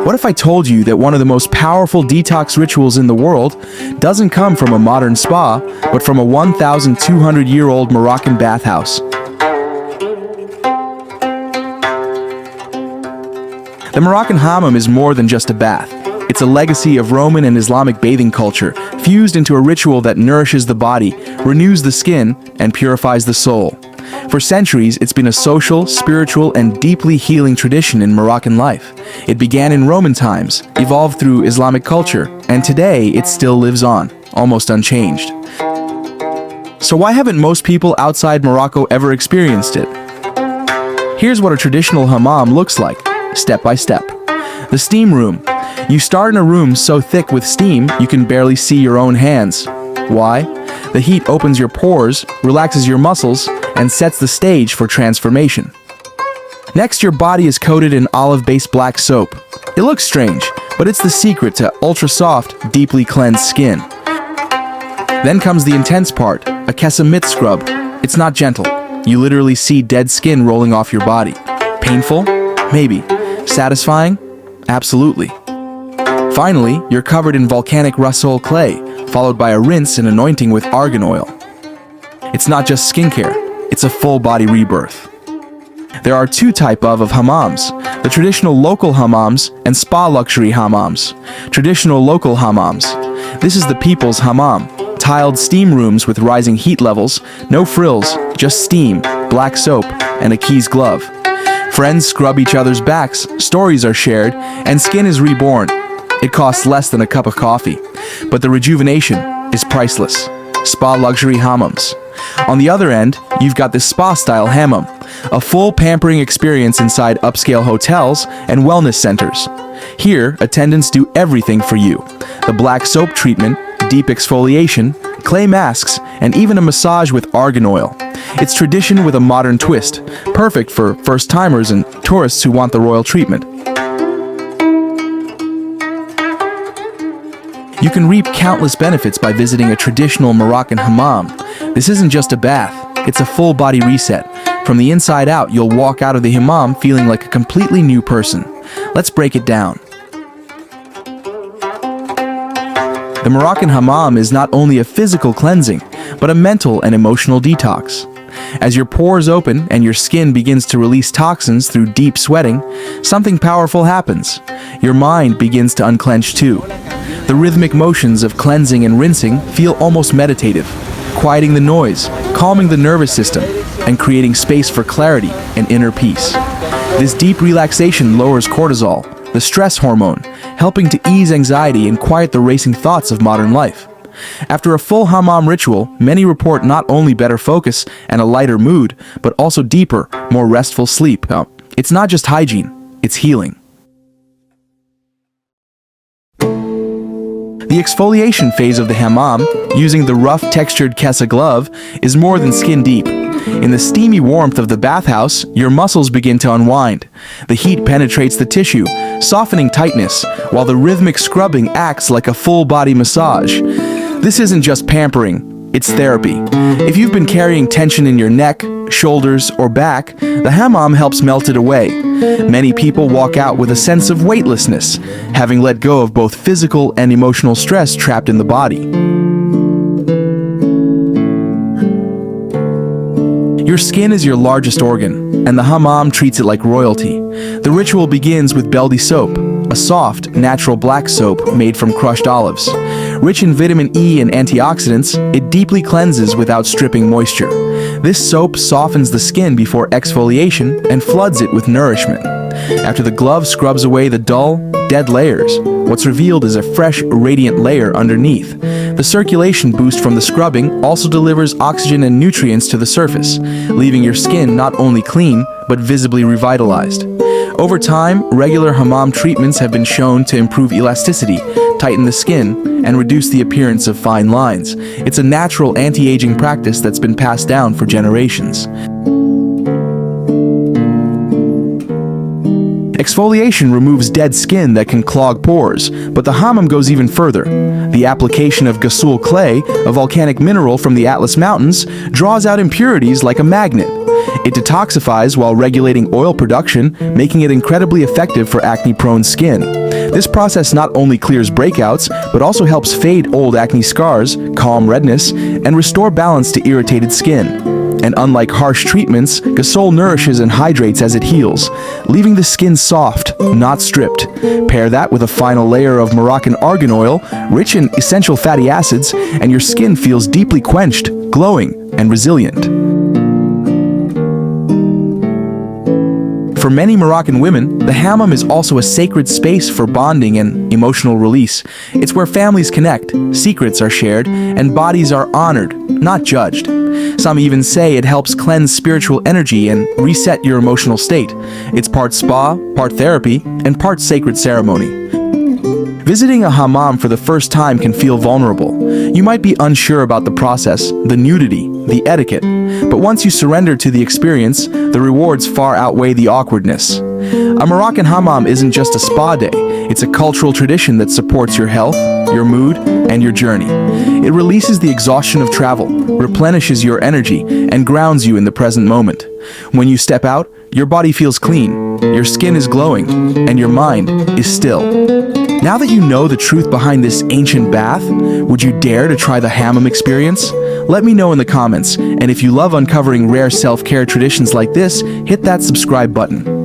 What if I told you that one of the most powerful detox rituals in the world doesn't come from a modern spa, but from a 1,200-year-old Moroccan bathhouse? The Moroccan Hammam is more than just a bath. It's a legacy of Roman and Islamic bathing culture, fused into a ritual that nourishes the body, renews the skin, and purifies the soul. For centuries, it's been a social, spiritual, and deeply healing tradition in Moroccan life. It began in Roman times, evolved through Islamic culture, and today it still lives on, almost unchanged. So why haven't most people outside Morocco ever experienced it? Here's what a traditional hammam looks like, step by step. The steam room. You start in a room so thick with steam you can barely see your own hands. Why? The heat opens your pores, relaxes your muscles, and sets the stage for transformation. Next, your body is coated in olive-based black soap. It looks strange, but it's the secret to ultra-soft, deeply cleansed skin. Then comes the intense part, a ghassoul scrub. It's not gentle. You literally see dead skin rolling off your body. Painful? Maybe. Satisfying? Absolutely. Finally, you're covered in volcanic ghassoul clay, followed by a rinse and anointing with argan oil. It's not just skincare, it's a full-body rebirth. There are two types of hammams, the traditional local hammams and spa luxury hammams. Traditional local hammams. This is the people's hammam, tiled steam rooms with rising heat levels, no frills, just steam, black soap, and a keys glove. Friends scrub each other's backs, stories are shared, and skin is reborn. It costs less than a cup of coffee, but the rejuvenation is priceless. Spa luxury hammams. On the other end, you've got the spa-style hammam, a full pampering experience inside upscale hotels and wellness centers. Here, attendants do everything for you. The black soap treatment, deep exfoliation, clay masks, and even a massage with argan oil. It's tradition with a modern twist, perfect for first-timers and tourists who want the royal treatment. You can reap countless benefits by visiting a traditional Moroccan hammam. This isn't just a bath, it's a full-body reset. From the inside out, you'll walk out of the hammam feeling like a completely new person. Let's break it down. The Moroccan hammam is not only a physical cleansing, but a mental and emotional detox. As your pores open and your skin begins to release toxins through deep sweating, something powerful happens. Your mind begins to unclench too. The rhythmic motions of cleansing and rinsing feel almost meditative, quieting the noise, calming the nervous system, and creating space for clarity and inner peace. This deep relaxation lowers cortisol, the stress hormone, helping to ease anxiety and quiet the racing thoughts of modern life. After a full hammam ritual, many report not only better focus and a lighter mood, but also deeper, more restful sleep. It's not just hygiene, it's healing. The exfoliation phase of the hammam, using the rough textured ghassoul glove, is more than skin deep. In the steamy warmth of the bathhouse, your muscles begin to unwind. The heat penetrates the tissue, softening tightness, while the rhythmic scrubbing acts like a full-body massage. This isn't just pampering, it's therapy. If you've been carrying tension in your neck, shoulders, or back, the hammam helps melt it away. Many people walk out with a sense of weightlessness, having let go of both physical and emotional stress trapped in the body. Your skin is your largest organ, and the hammam treats it like royalty. The ritual begins with belly soap, a soft, natural black soap made from crushed olives. Rich in vitamin E and antioxidants, it deeply cleanses without stripping moisture. This soap softens the skin before exfoliation and floods it with nourishment. After the glove scrubs away the dull, dead layers, what's revealed is a fresh, radiant layer underneath. The circulation boost from the scrubbing also delivers oxygen and nutrients to the surface, leaving your skin not only clean, but visibly revitalized. Over time, regular hammam treatments have been shown to improve elasticity, tighten the skin, and reduce the appearance of fine lines. It's a natural anti-aging practice that's been passed down for generations. Exfoliation removes dead skin that can clog pores, but the hammam goes even further. The application of ghassoul clay, a volcanic mineral from the Atlas Mountains, draws out impurities like a magnet. It detoxifies while regulating oil production, making it incredibly effective for acne-prone skin. This process not only clears breakouts, but also helps fade old acne scars, calm redness, and restore balance to irritated skin. And unlike harsh treatments, ghassoul nourishes and hydrates as it heals, leaving the skin soft, not stripped. Pair that with a final layer of Moroccan argan oil, rich in essential fatty acids, and your skin feels deeply quenched, glowing, and resilient. For many Moroccan women, the hammam is also a sacred space for bonding and emotional release. It's where families connect, secrets are shared, and bodies are honored, not judged. Some even say it helps cleanse spiritual energy and reset your emotional state. It's part spa, part therapy, and part sacred ceremony. Visiting a hammam for the first time can feel vulnerable. You might be unsure about the process, the nudity, the etiquette. But once you surrender to the experience, the rewards far outweigh the awkwardness. A Moroccan hammam isn't just a spa day. It's a cultural tradition that supports your health, your mood, and your journey. It releases the exhaustion of travel, replenishes your energy, and grounds you in the present moment. When you step out, your body feels clean, your skin is glowing, and your mind is still. Now that you know the truth behind this ancient bath, would you dare to try the hammam experience? Let me know in the comments, and if you love uncovering rare self-care traditions like this, hit that subscribe button.